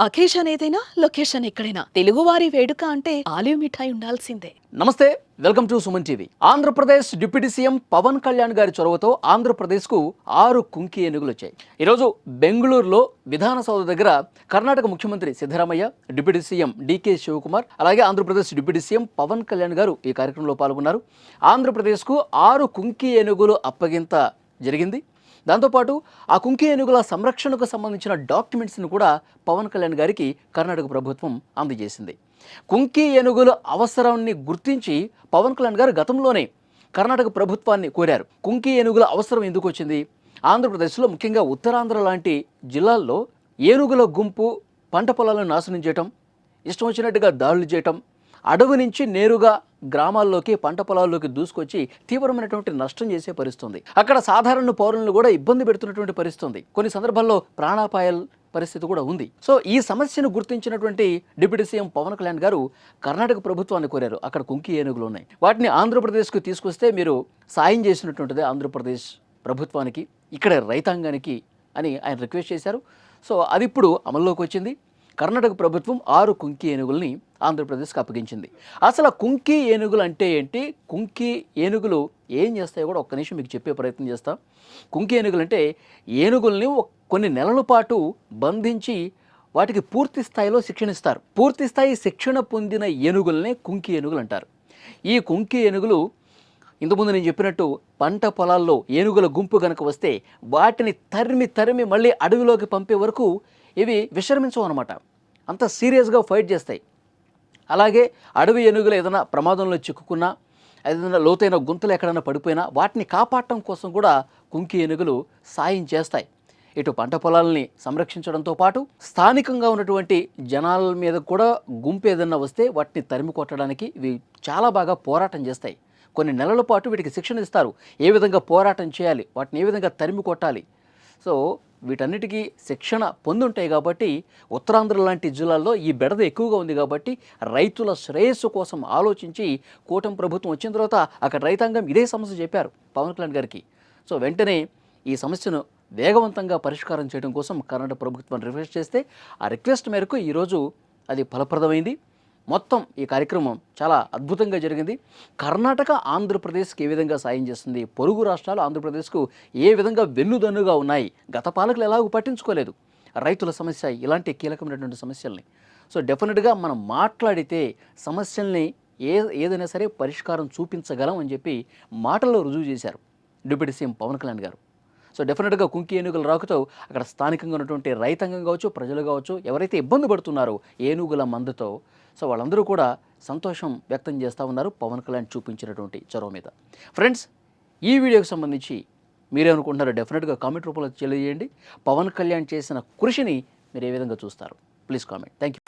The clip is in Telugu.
అకేషన్ ఏదైనా లొకేషన్ ఎక్కడైనా తెలుగువారి వేడుక అంటే ఆలివ్ మిఠాయి ఉండాల్సిందే. నమస్తే, welcome to Suman TV. Andhra Pradesh deputy CM Pawan Kalyan గారి చొరవతో ఆంధ్రప్రదేశ్కు 6 కుంకి ఏనుగులు వచ్చాయి. ఈరోజు బెంగళూరులో విధాన సౌధ దగ్గర కర్ణాటక ముఖ్యమంత్రి సిద్ధరామయ్య, డిప్యూటీ సీఎం డికే శివకుమార్, అలాగే ఆంధ్రప్రదేశ్ డిప్యూటీ సీఎం పవన్ కళ్యాణ్ గారు ఈ కార్యక్రమంలో పాల్గొన్నారు. ఆంధ్రప్రదేశ్కు 6 కుంకి ఏనుగులు అప్పగింత జరిగింది. దాంతోపాటు ఆ కుంకి ఏనుగుల సంరక్షణకు సంబంధించిన డాక్యుమెంట్స్ను కూడా పవన్ కళ్యాణ్ గారికి కర్ణాటక ప్రభుత్వం అందజేసింది. కుంకి ఏనుగుల అవసరాన్ని గుర్తించి పవన్ కళ్యాణ్ గారు గతంలోనే కర్ణాటక ప్రభుత్వాన్ని కోరారు. కుంకి ఏనుగుల అవసరం ఎందుకు వచ్చింది? ఆంధ్రప్రదేశ్లో ముఖ్యంగా ఉత్తరాంధ్ర లాంటి జిల్లాల్లో ఏనుగుల గుంపు పంట పొలాలను నాశనం చేయటం, ఇష్టం వచ్చినట్టుగా దాడులు చేయటం, అడవి నుంచి నేరుగా గ్రామాల్లోకి పంట పొలాల్లోకి దూసుకొచ్చి తీవ్రమైనటువంటి నష్టం చేసే పరిస్థితుంది. అక్కడ సాధారణ పౌరులను కూడా ఇబ్బంది పెడుతున్నటువంటి పరిస్థితుంది. కొన్ని సందర్భాల్లో ప్రాణాపాయాల పరిస్థితి కూడా ఉంది. సో ఈ సమస్యను గుర్తించినటువంటి డిప్యూటీ సీఎం పవన్ కళ్యాణ్ గారు కర్ణాటక ప్రభుత్వాన్ని కోరారు. అక్కడ కుంకి ఏనుగులు ఉన్నాయి, వాటిని ఆంధ్రప్రదేశ్కు తీసుకొస్తే మీరు సాయం చేసినటువంటిది ఆంధ్రప్రదేశ్ ప్రభుత్వానికి, ఇక్కడ రైతాంగానికి అని ఆయన రిక్వెస్ట్ చేశారు. సో అది ఇప్పుడు అమల్లోకి వచ్చింది. కర్ణాటక ప్రభుత్వం 6 కుంకి ఏనుగుల్ని ఆంధ్రప్రదేశ్కి అప్పగించింది. అసలు కుంకి ఏనుగులు అంటే ఏంటి, కుంకి ఏనుగులు ఏం చేస్తాయో కూడా ఒక్క నిమిషం మీకు చెప్పే ప్రయత్నం చేస్తాం. కుంకి ఏనుగులు అంటే ఏనుగుల్ని కొన్ని నెలల పాటు బంధించి వాటికి పూర్తి స్థాయిలో శిక్షణ ఇస్తారు. పూర్తి స్థాయి శిక్షణ పొందిన ఏనుగుల్ని కుంకి ఏనుగులు అంటారు. ఈ కుంకి ఏనుగులు ఇంతకుముందు నేను చెప్పినట్టు పంట పొలాల్లో ఏనుగుల గుంపు కనుక వస్తే వాటిని తరిమి మళ్ళీ అడవిలోకి పంపే వరకు ఇవి విశ్రమించవు అనమాట. అంత సీరియస్గా ఫైట్ చేస్తాయి. అలాగే అడవి ఏనుగులు ఏదైనా ప్రమాదంలో చిక్కుకున్నా, ఏదైనా లోతైన గుంతలు ఎక్కడైనా పడిపోయినా వాటిని కాపాడటం కోసం కూడా కుంకి ఏనుగులు సాయం చేస్తాయి. ఇటు పంట పొలాలని సంరక్షించడంతో పాటు స్థానికంగా ఉన్నటువంటి జనాల మీద కూడా గుంపు ఏదైనా వస్తే వాటిని తరిమి కొట్టడానికి ఇవి చాలా బాగా పోరాటం చేస్తాయి. కొన్ని నెలల పాటు వీటికి శిక్షణ ఇస్తారు. ఏ విధంగా పోరాటం చేయాలి, వాటిని ఏ విధంగా తరిమి కొట్టాలి. సో వీటన్నిటికీ శిక్షణ పొందుంటాయి కాబట్టి ఉత్తరాంధ్ర లాంటి జిల్లాల్లో ఈ బెడద ఎక్కువగా ఉంది కాబట్టి రైతుల శ్రేయస్సు కోసం ఆలోచించి కూటమి ప్రభుత్వం వచ్చిన తర్వాత అక్కడ రైతాంగం ఇదే సమస్య చెప్పారు పవన్ కళ్యాణ్ గారికి. సో వెంటనే ఈ సమస్యను వేగవంతంగా పరిష్కారం చేయడం కోసం కర్ణాటక ప్రభుత్వం రిక్వెస్ట్ చేస్తే ఆ రిక్వెస్ట్ మేరకు ఈరోజు అది ఫలప్రదమైంది. మొత్తం ఈ కార్యక్రమం చాలా అద్భుతంగా జరిగింది. కర్ణాటక ఆంధ్రప్రదేశ్కి ఏ విధంగా సాయం చేస్తుంది, పొరుగు రాష్ట్రాలు ఆంధ్రప్రదేశ్కు ఏ విధంగా వెన్నుదన్నుగా ఉన్నాయి, గత పాలకులు ఎలాగూ పట్టించుకోలేదు రైతుల సమస్య, ఇలాంటి కీలకమైనటువంటి సమస్యల్ని. సో డెఫినెట్గా మనం మాట్లాడితే సమస్యల్ని ఏదైనా సరే పరిష్కారం చూపించగలం అని చెప్పి మాటల్లో రుజువు చేశారు డిప్యూటీ సీఎం పవన్ కళ్యాణ్ గారు. సో డెఫినెట్గా కుంకి ఏనుగుల రాకతో అక్కడ స్థానికంగా ఉన్నటువంటి రైతాంగం కావచ్చు, ప్రజలు కావచ్చు, ఎవరైతే ఇబ్బంది పడుతున్నారో ఏనుగుల మందుతో, సో వాళ్ళందరూ కూడా సంతోషం వ్యక్తం చేస్తూ ఉన్నారు పవన్ కళ్యాణ్ చూపించినటువంటి చొరవ మీద. ఫ్రెండ్స్, ఈ వీడియోకి సంబంధించి మీరేమనుకుంటున్నారో డెఫినెట్గా కామెంట్ రూపంలో తెలియజేయండి. పవన్ కళ్యాణ్ చేసిన కృషిని మీరు ఏ విధంగా చూస్తారు? Please comment. Thank you.